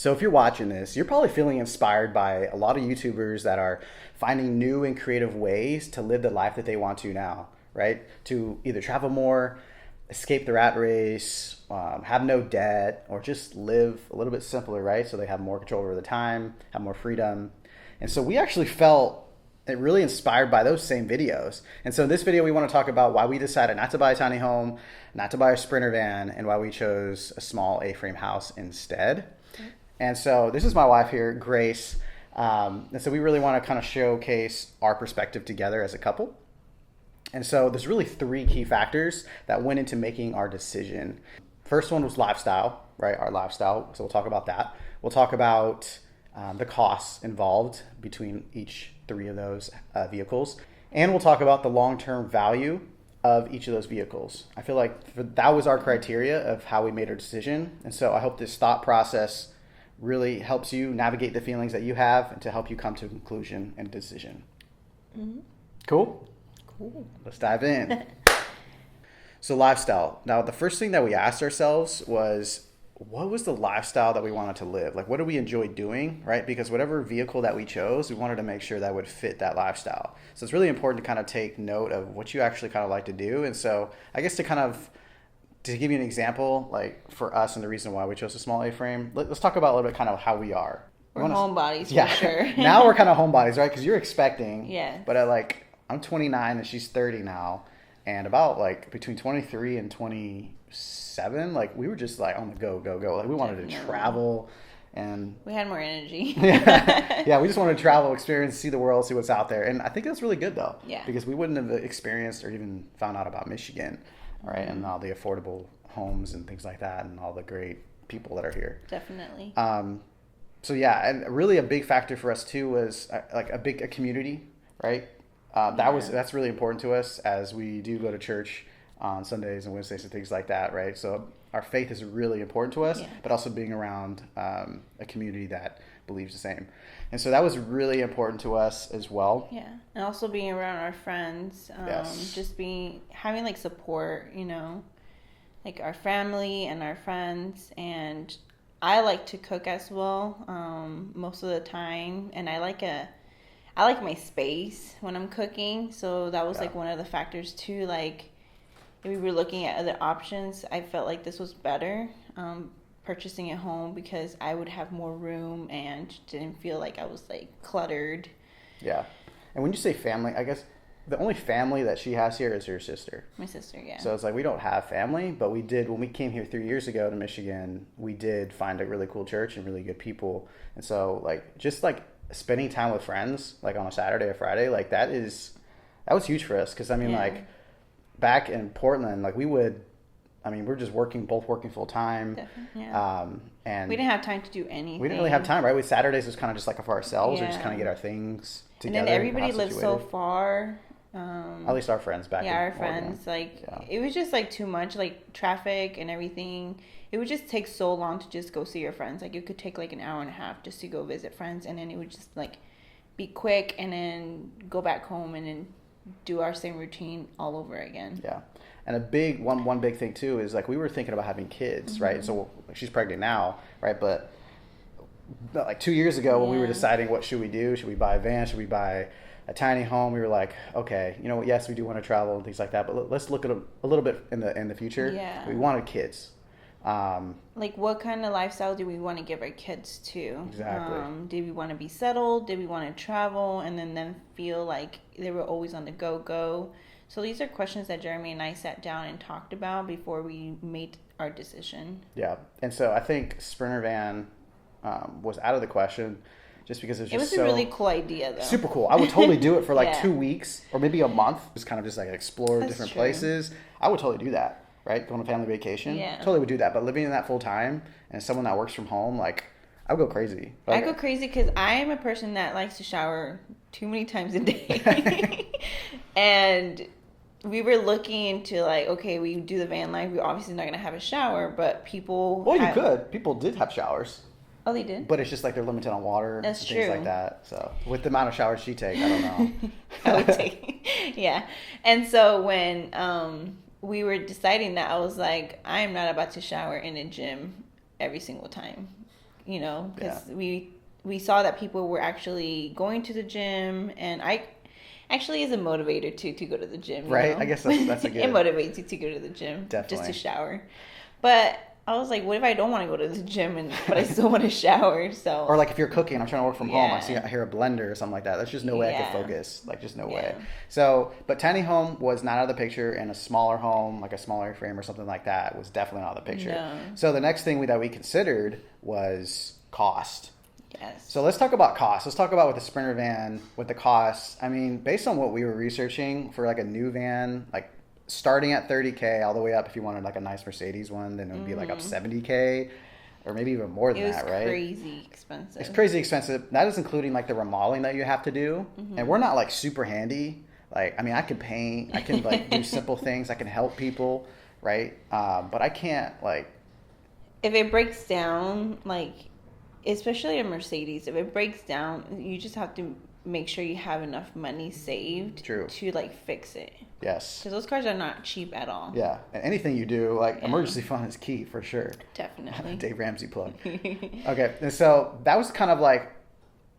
So if you're watching this, you're probably feeling inspired by a lot of YouTubers that are finding new and creative ways to live the life that they want to now, right? To either travel more, escape the rat race, have no debt, or just live a little bit simpler, right? So they have more control over the time, have more freedom. And so we actually felt really inspired by those same videos. And so in this video, we want to talk about why we decided not to buy a tiny home, not to buy a Sprinter van, and why we chose a small A-frame house instead. And so this is my wife here, Grace. And so we really want to kind of showcase our perspective together as a couple. And so there's really three key factors that went into making our decision. First one was lifestyle, right? Our lifestyle. So we'll talk about that. We'll talk about the costs involved between each three of those vehicles. And we'll talk about the long-term value of each of those vehicles. I feel like that was our criteria of how we made our decision. And so I hope this thought process really helps you navigate the feelings that you have and to help you come to a conclusion and decision. Mm-hmm. Cool? Cool. Let's dive in. So lifestyle. Now, the first thing that we asked ourselves was, what was the lifestyle that we wanted to live? Like, what do we enjoy doing, right? Because whatever vehicle that we chose, we wanted to make sure that would fit that lifestyle. So it's really important to kind of take note of what you actually kind of like to do. And so I guess to give you an example, like for us and the reason why we chose a small A-frame, let's talk about a little bit kind of how we are. We're homebodies, for sure. Now we're kind of homebodies, right? Because you're expecting. Yeah. But I'm 29 and she's 30 now. And about like between 23 and 27, like we were just like on the go. Like we wanted to travel and we had more energy. yeah, we just wanted to travel, experience, see the world, see what's out there. And I think that's really good though. Yeah. Because we wouldn't have experienced or even found out about Michigan, right? And all the affordable homes and things like that and all the great people that are here. Definitely. So yeah, and really a big factor for us too was like a community, right? That's really important to us as we do go to church on Sundays and Wednesdays and things like that, right? So our faith is really important to us, but also being around a community that believes the same. And so that was really important to us as well. Yeah, and also being around our friends, just having like support, like our family and our friends. And I like to cook as well most of the time, and I like my space when I'm cooking. So that was like one of the factors too. Like if we were looking at other options, I felt like this was better, purchasing at home, because I would have more room and didn't feel like I was like cluttered. Yeah. And when you say family, I guess the only family that she has here is her sister. My sister, yeah. So it's like we don't have family, but we did, when we came here 3 years ago to Michigan, we did find a really cool church and really good people. And so like just like spending time with friends, like on a Saturday or Friday, like that was huge for us. Because I mean, like back in Portland, like we're just both working full time. Yeah. And we didn't have time to do anything. We didn't really have time, right? Saturdays was kind of just like for ourselves, or just kind of get our things together. And then everybody lives so far. At least our friends back. Yeah, our friends. It was just like too much, like traffic and everything. It would just take so long to just go see your friends. Like it could take like an hour and a half just to go visit friends, and then it would just like be quick, and then go back home and then do our same routine all over again. Yeah. And a big one big thing too is like we were thinking about having kids, right? So she's pregnant now, right? But like 2 years ago when we were deciding what should we do, should we buy a van, should we buy a tiny home, we were like, okay, yes, we do want to travel and things like that, but let's look at a little bit in the future. Yeah. We wanted kids. Like what kind of lifestyle do we want to give our kids to? Exactly. Did we want to be settled? Did we want to travel and then feel like they were always on the go? So these are questions that Jeremy and I sat down and talked about before we made our decision. Yeah. And so I think Sprinter van was out of the question just because it was a really cool idea though. Super cool. I would totally do it for like 2 weeks or maybe a month. Just kind of just like explore different places. I would totally do that, right? Go on a family vacation. Yeah. Totally would do that. But living in that full time and someone that works from home, like I would go crazy. I go crazy because I'm a person that likes to shower too many times a day. And we were looking into like, okay, we do the van life. We're obviously not going to have a shower, but people... Well, you could. People did have showers. Oh, they did? But it's just like they're limited on water. That's and true. Things like that. So with the amount of showers she takes, I don't know. I would take... Yeah. And so when we were deciding that, I was like, I am not about to shower in a gym every single time. because we saw that people were actually going to the gym, and I actually is a motivator too to go to the gym. Right. I guess that's a good. It motivates you to go to the gym. Definitely. Just to shower. But I was like, what if I don't want to go to the gym but I still want to shower? So. Or like if you're cooking, I'm trying to work from home. I hear a blender or something like that. There's just no way I could focus. Like just no way. So, but tiny home was not out of the picture, and a smaller home, like a smaller frame or something like that, was definitely not out of the picture. No. So the next thing that we considered was cost. Yes. So let's talk about cost. Let's talk about with the Sprinter van, with the costs. I mean, based on what we were researching for like a new van, like starting at $30K all the way up, if you wanted like a nice Mercedes one, then it would be like up $70K or maybe even more than that, right? It was crazy expensive. It's crazy expensive. That is including like the remodeling that you have to do. And we're not like super handy. Like, I mean, I can paint, I can like do simple things, I can help people, right? But I can't like. If it breaks down, like, especially a Mercedes, if it breaks down, you just have to make sure you have enough money saved to like fix it. Yes. Because those cars are not cheap at all. Yeah. And anything you do, like emergency fund is key for sure. Definitely. Dave Ramsey plug. Okay. And so that was kind of like,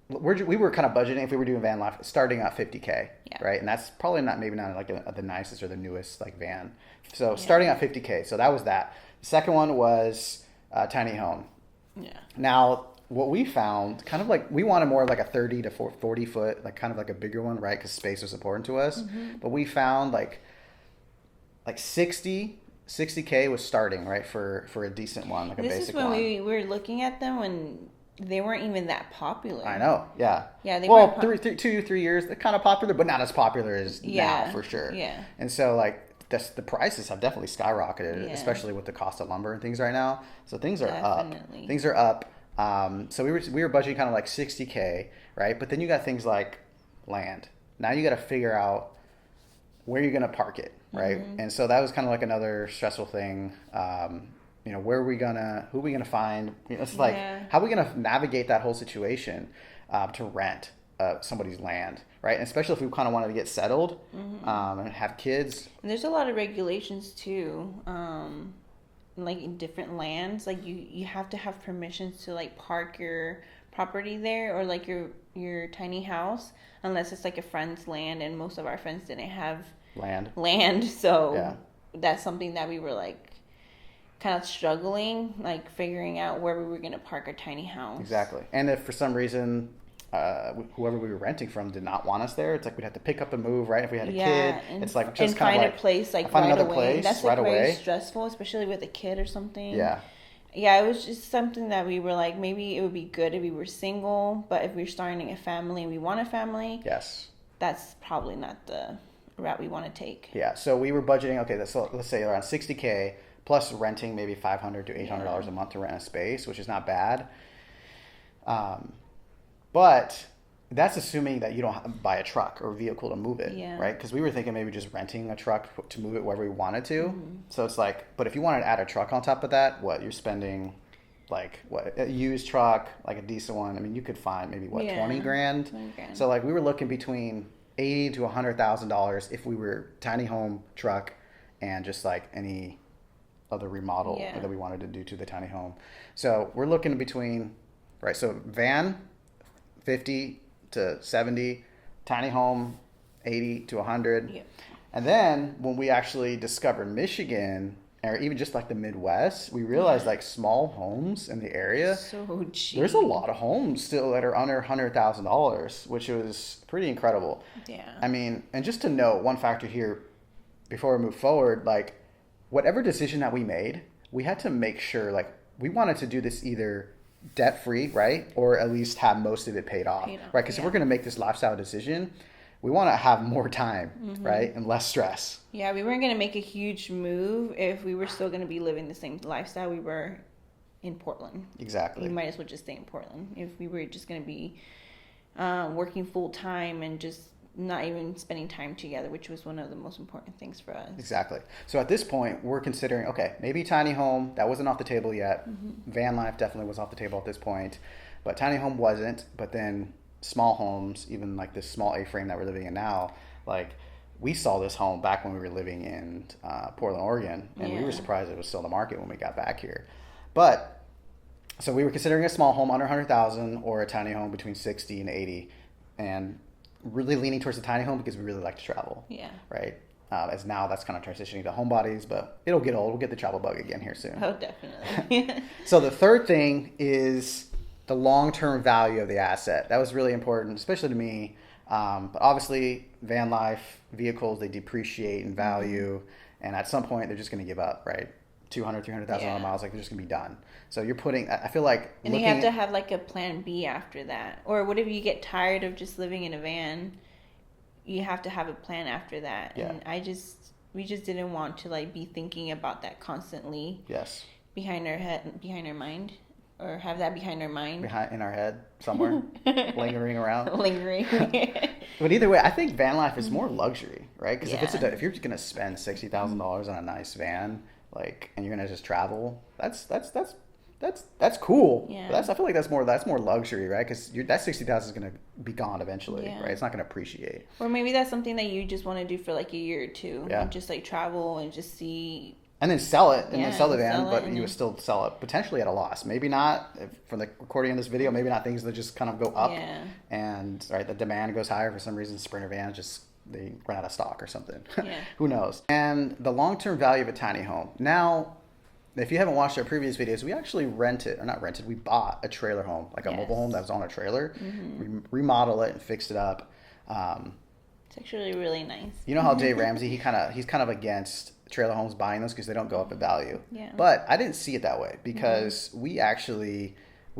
we were kind of budgeting if we were doing van life starting at $50K, right? And that's probably maybe not like the nicest or the newest like van. So starting at $50K. So that was that. The second one was tiny home. Yeah. Now, what we found, kind of like, we wanted more of like a 30 to 40 foot, like kind of like a bigger one, right? Because space was important to us. But we found like 60K was starting, right? For a decent one, like a basic one. This is when we were looking at them when they weren't even that popular. I know, yeah. Yeah, they were 2-3 years, they're kind of popular, but not as popular as now, for sure. Yeah. And so like, the prices have definitely skyrocketed, especially with the cost of lumber and things right now. So things are up. Things are up. So we were budgeting kind of like 60K, right? But then you got things like land. Now you got to figure out where you're going to park it, right? And so that was kind of like another stressful thing. Who are we gonna find? It's like, how are we gonna navigate that whole situation to rent somebody's land, right? And especially if we kind of wanted to get settled and have kids. And there's a lot of regulations too. Like in different lands, like you have to have permissions to like park your property there, or like your tiny house, unless it's like a friend's land, and most of our friends didn't have land, so that's something that we were like kind of struggling, like figuring out where we were going to park our tiny house. Exactly. And if for some reason whoever we were renting from did not want us there, it's like we'd have to pick up and move, right? If we had a kid, it's like just kind of like find a place like find right another away. place That's right like away. Very stressful, especially with a kid or something. Yeah, it was just something that we were like, maybe it would be good if we were single, but if we're starting a family and we want a family, that's probably not the route we want to take. Yeah, so we were budgeting. Okay, so let's say around 60K plus renting maybe $500 to $800 a month to rent a space, which is not bad. But that's assuming that you don't buy a truck or vehicle to move it, right? Because we were thinking maybe just renting a truck to move it wherever we wanted to. So it's like, but if you wanted to add a truck on top of that, you're spending like a used truck, like a decent one. I mean, you could find maybe 20 grand. 20 grand. So like we were looking between $80,000 to $100,000 if we were tiny home, truck, and just like any other remodel that we wanted to do to the tiny home. So we're looking between, right? So van, 50 to 70, tiny home, 80 to 100. Yep. And then when we actually discovered Michigan, or even just like the Midwest, we realized like small homes in the area. So cheap. There's a lot of homes still that are under $100,000, which was pretty incredible. Yeah. I mean, and just to note one factor here before we move forward, like whatever decision that we made, we had to make sure like we wanted to do this either debt-free, right? Or at least have most of it paid off, right? Because if we're going to make this lifestyle decision, we want to have more time, right? And less stress. Yeah, we weren't going to make a huge move if we were still going to be living the same lifestyle we were in Portland. Exactly. We might as well just stay in Portland if we were just going to be working full-time and just not even spending time together, which was one of the most important things for us. Exactly. So at this point, we're considering, okay, maybe tiny home, that wasn't off the table yet. Van life definitely was off the table at this point, but tiny home wasn't. But then small homes, even like this small A-frame that we're living in now, like we saw this home back when we were living in Portland, Oregon, and we were surprised it was still in the market when we got back here. But So we were considering a small home under 100,000 or a tiny home between 60 and 80, and really leaning towards the tiny home because we really like to travel. Yeah. Right. As now that's kind of transitioning to Homebodies, but it'll get old. We'll get the travel bug again here soon. Oh, definitely. So the third thing is the long-term value of the asset. That was really important, especially to me. But obviously, van life vehicles, they depreciate in value, and at some point they're just going to give up, right? 200, 300,000 miles, like they're just going to be done. So you're putting, I feel like, and you have to have like a plan B after that. Or what if you get tired of just living in a van? You have to have a plan after that. Yeah. And we just didn't want to like be thinking about that constantly. Yes. Behind our mind, or have that behind our mind. In our head somewhere, lingering around. Lingering. But either way, I think van life is more luxury, right? Because if you're going to spend $60,000 on a nice van, like, and you're going to just travel, that's cool. Yeah. But I feel like that's more luxury, right? Because that 60,000 is going to be gone eventually, right? It's not going to appreciate. Or maybe that's something that you just want to do for like a year or two. Yeah. And just like travel and just see. And then sell it, and then sell the van, but you would still sell it potentially at a loss. Maybe not, from the recording of this video, maybe not things that just kind of go up. Yeah. And right, the demand goes higher for some reason. Sprinter vans just, they run out of stock or something. Yeah. Who knows? And the long-term value of a tiny home. Now, if you haven't watched our previous videos, we actually we bought a trailer home, like a mobile home that was on a trailer. We remodeled it and fixed it up. It's actually really nice. You know how Dave Ramsey, he's kind of against trailer homes buying those because they don't go up in value. Yeah. But I didn't see it that way because we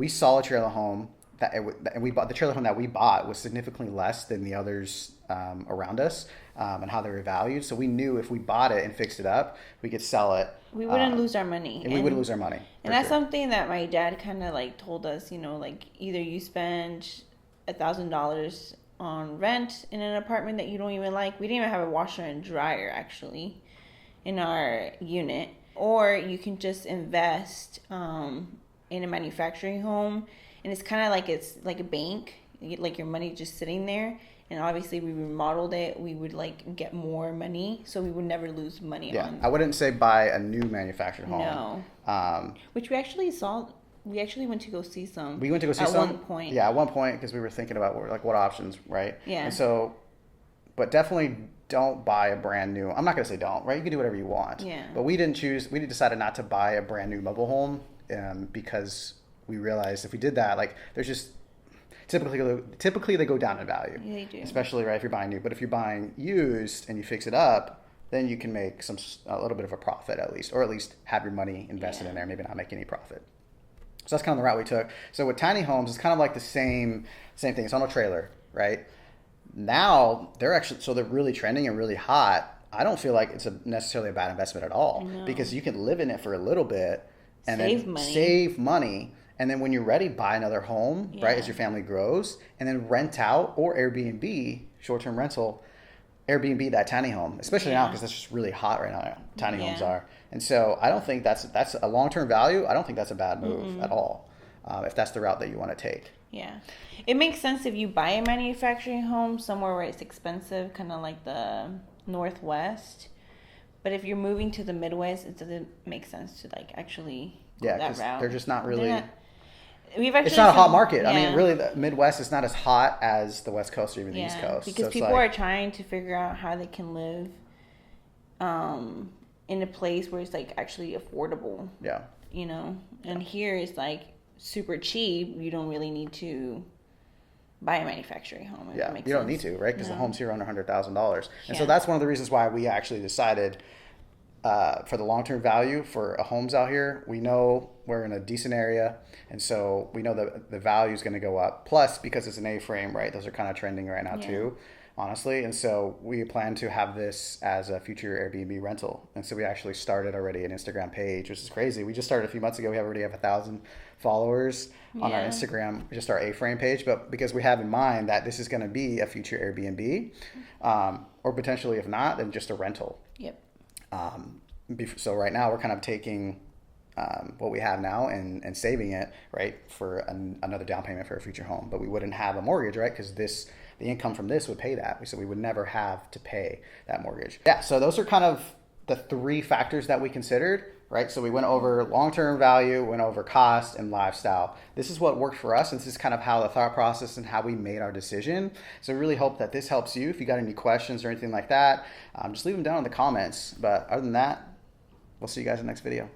saw a trailer home and we bought the trailer home that we bought was significantly less than the others around us and how they were valued. So we knew if we bought it and fixed it up, we could sell it. We wouldn't lose our money. And we wouldn't lose our money. And that's something that my dad kind of like told us, like either you spend $1,000 on rent in an apartment that you don't even like. We didn't even have a washer and dryer actually in our unit. Or you can just invest in a manufacturing home. And it's kind of like a bank. You get like your money just sitting there. And obviously we remodeled it. We would like get more money. So we would never lose money on. I wouldn't say buy a new manufactured home. No. Which we actually saw. We actually went to go see some. We went to go see some at one point. Yeah, at one point because we were thinking about what options, right? Yeah. And so, but definitely don't buy a brand new. I'm not gonna say don't, right? You can do whatever you want. Yeah. But we decided not to buy a brand new mobile home because we realized if we did that, like there's just typically they go down in value. Yeah, they do. Especially right if you're buying new. But if you're buying used and you fix it up, then you can make a little bit of a profit at least, or at least have your money invested in there. Maybe not make any profit. So that's kind of the route we took. So with tiny homes, it's kind of like the same thing. It's on a trailer, right? Now they're really trending and really hot. I don't feel like it's necessarily a bad investment at all because you can live in it for a little bit and save money. And then when you're ready, buy another home, right? As your family grows, and then rent out or Airbnb, short-term rental, Airbnb that tiny home, especially now because that's just really hot right now. Tiny homes are. And so I don't think that's a long-term value. I don't think that's a bad move at all, if that's the route that you want to take. Yeah. It makes sense if you buy a manufacturing home somewhere where it's expensive, kind of like the Northwest. But if you're moving to the Midwest, it doesn't make sense to like actually go that route. They're just not really... It's not a hot market. I mean, really, the Midwest is not as hot as the West Coast or even the East Coast. Because people are trying to figure out how they can live in a place where it's like actually affordable. Yeah. And here it's like super cheap. You don't really need to buy a manufacturing home. Yeah, you don't need to, right? Because the homes here are under $100,000. And so that's one of the reasons why we actually decided for the long-term value for homes out here. We know we're in a decent area, and so we know that the value is going to go up. Plus, because it's an A-frame, right? Those are kind of trending right now too, honestly. And so we plan to have this as a future Airbnb rental. And so we actually started already an Instagram page, which is crazy. We just started a few months ago. We already have 1,000 followers on our Instagram, just our A-frame page. But because we have in mind that this is going to be a future Airbnb, or potentially if not, then just a rental. Yep. So right now we're kind of taking what we have now and saving it, right, for another down payment for a future home. But we wouldn't have a mortgage, right, because the income from this would pay that. So we would never have to pay that mortgage. Yeah, so those are kind of the three factors that we considered, right? So we went over long-term value, went over cost and lifestyle. This is what worked for us, and this is kind of how the thought process and how we made our decision. So I really hope that this helps you. If you got any questions or anything like that, just leave them down in the comments. But other than that, we'll see you guys in the next video.